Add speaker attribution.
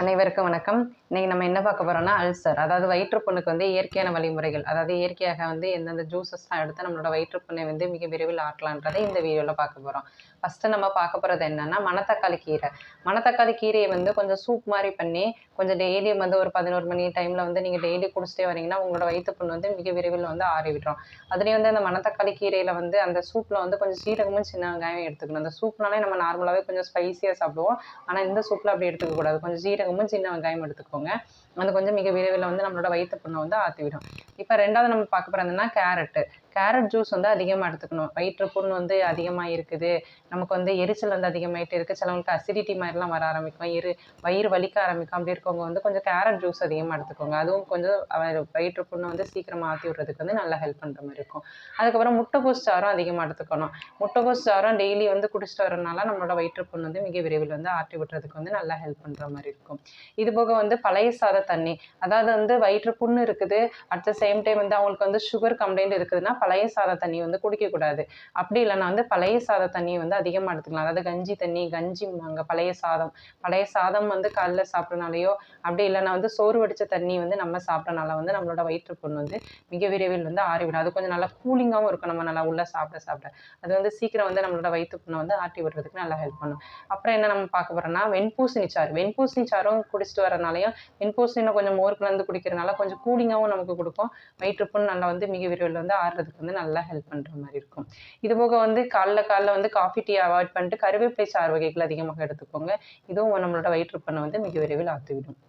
Speaker 1: அனைவருக்கும் வணக்கம். இன்னைக்கு நம்ம என்ன பார்க்க போறோம்னா, அல்சர். அதாவது வயிற்றுப்புண்ணுக்கு வந்து இயற்கையான வழிமுறைகள். அதாவது இயற்கையாக வந்து எந்தெந்த ஜூஸஸ்லாம் எடுத்து நம்மளோட வயிற்றுப்புண்ணை வந்து மிக விரைவில் ஆற்றலான்றதை இந்த வீடியோல பார்க்க போறோம். ஃபர்ஸ்ட்டு நம்ம பார்க்க போறது என்னன்னா, மணத்தக்காளி கீரை. மணத்தக்காளி கீரையை வந்து கொஞ்சம் சூப் மாரி பண்ணி, கொஞ்சம் டெய்லியும் வந்து ஒரு 11 மணி டைம்ல வந்து நீங்க டெய்லி குடிச்சிட்டே வரீங்கன்னா, உங்களோட வயிற்றுப்புண் வந்து மிக விரைவில் வந்து ஆறிவிடும். அதுலயும் வந்து அந்த மணத்தக்காளி கீரையில வந்து அந்த சூப்ல வந்து கொஞ்சம் சீரகமும், சின்ன வெங்காயம் எடுத்துக்கணும். அந்த சூப்னாலே நம்ம நார்மலாவே கொஞ்சம் ஸ்பைசியா சாப்பிடுவோம். ஆனா இந்த சூப்ல அப்படி எடுத்துக்க கூடாது. கொஞ்சம் சீரகமும், சின்ன வெங்காயம் எடுத்துக்கோங்க. அது கொஞ்சம் மிக விரைவில் வந்து நம்மளோட வயிற்று புண்ணை வந்து ஆற்றிவிடும். இப்போ ரெண்டாவது நம்ம பார்க்க போகிறது என்னன்னா கேரட்டு. கேரட் ஜூஸ் வந்து அதிகமாக எடுத்துக்கணும். வயிற்று புண் வந்து அதிகமாக இருக்குது, நமக்கு வந்து எரிச்சல் வந்து அதிகமாயிட்டு இருக்குது, சிலவங்களுக்கு அசிடிட்டி மாதிரிலாம் வர ஆரம்பிக்கும், வயிறு வலிக்க ஆரம்பிக்கும். அப்படி இருக்கவங்க வந்து கொஞ்சம் கேரட் ஜூஸ் அதிகமாக எடுத்துக்கோங்க. அதுவும் கொஞ்சம் வயிற்று புண்ணை வந்து சீக்கிரமாக ஆற்றி விடுறதுக்கு வந்து நல்லா ஹெல்ப் பண்ணுற மாதிரி இருக்கும். அதுக்கப்புறம் முட்டைகோஸ் சாறும் அதிகமாக எடுத்துக்கணும். முட்டைகோஸ் சாறும் டெய்லி வந்து குடிச்சிட்டு வரனால நம்மளோட வயிற்று புண் வந்து மிக விரைவில் வந்து ஆற்றி விடுறதுக்கு வந்து நல்லா ஹெல்ப் பண்ணுற மாதிரி இருக்கும். இது போக வந்து பழைய சாத தண்ணி, அதாவது வந்து வயிற்று புண்ணு இருக்குது, அட் த சேம் டைம் வந்து அவங்களுக்கு வந்து சுகர் கம்ப்ளைண்ட் இருக்குதுன்னா பழைய சாத தண்ணி வந்து குடிக்கக்கூடாது. அப்படி இல்லைன்னா வந்து பழைய சாத தண்ணியை வந்து அதிகமாக எடுத்துக்கலாம். அதாவது கஞ்சி தண்ணி, கஞ்சிம்பாங்க பழைய சாதம். பழைய சாதம் வந்து காலைல சாப்பிட்றனாலையோ, அப்படி இல்லைன்னா வந்து சோறு வடித்த தண்ணி வந்து நம்ம சாப்பிட்றனால வந்து நம்மளோட வயிற்று புண் வந்து மிக விரைவில் வந்து ஆறிவிடும். அது கொஞ்சம் நல்லா கூலிங்காகவும் இருக்கும், நம்ம நல்லா உள்ள சாப்பிட சாப்பிட. அது வந்து சீக்கிரம் வந்து நம்மளோட வயிற்று புண்ணை வந்து ஆற்றி விடுறதுக்கு நல்லா ஹெல்ப் பண்ணும். அப்புறம் என்ன நம்ம பார்க்க போறோம்னா வெண்பூசணி சாறு. வெண்பூசணி சாறும் குடிச்சிட்டு வரனாலையும், வெண்பூசணியில் கொஞ்சம் மோர் கலந்து குடிக்கிறனால கொஞ்சம் கூலிங்காகவும் நமக்கு கொடுக்கும். வயிற்றுப்புண் நல்லா வந்து மிக விரைவில் வந்து ஆறுறதுக்கு வந்து நல்லா ஹெல்ப் பண்ணுற மாதிரி இருக்கும். இது போக வந்து காலைல வந்து காஃபி டீ அவாய்ட் பண்ணிட்டு கருவேப்பிலை சாறு வகைகள் அதிகமாக எடுத்துக்கோங்க. இதுவும் நம்மளோட வயிற்றுப்புண்ணை வந்து மிக விரைவில் ஆற்றிவிடும்.